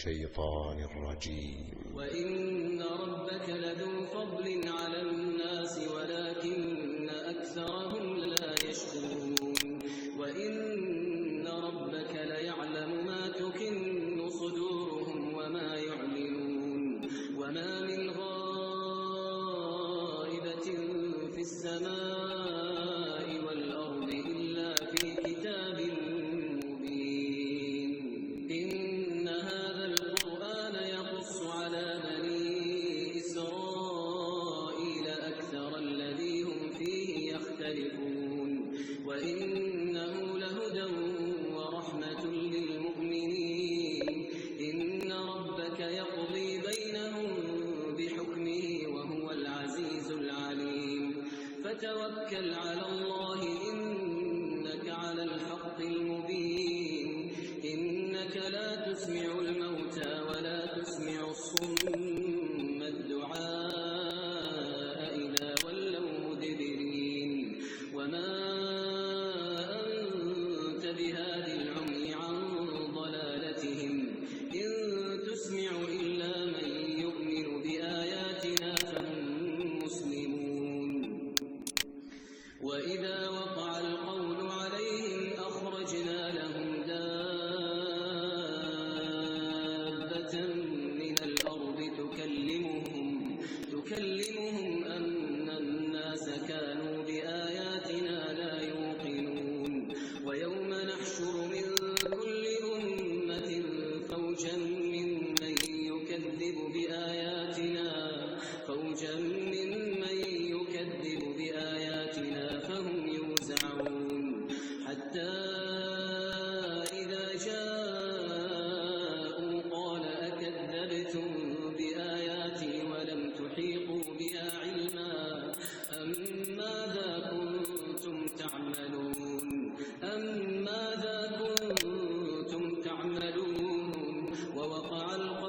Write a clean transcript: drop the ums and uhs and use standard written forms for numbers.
الشيطان الرجيم. وإن ربك لذو فضل على الناس ولكن أكثرهم لا يشكرون. وإن ربك ليعلم ما تكن صدورهم وما يعلنون. وما من غائبة في السماء والأرض إلا في كتاب مبين. إن هذا القرآن يقص على بني إسرائيل أكثر الذي هم فيه يختلفون. وإنه لهدى ورحمة للمؤمنين. إن ربك يقضي بينهم بحكمه وهو العزيز العليم. فتوكل على الله إنك على الحق المبين. إنك لا تسمع الموتى ولا تسمع الصم الدعاء إذا ولوا مدبرين. وما أنت بهاد العمي عن ضلالتهم إن تسمع إلا من يؤمن بآياتنا فهم مسلمون. وإذا وقع القول عليهم أخرجنا لهم دابة من الأرض تكلمهم أن الناس كانوا بآياتنا لا يوقنون. ويوم نحشر من كل أمة فوجا ممن يكذب بآياتنا فهم يوزعون. حتى إذا جاءوا قال أكذبتم بآياتي ولم تحيطوا بها علما أم ماذا كنتم تعملون. ووقع القول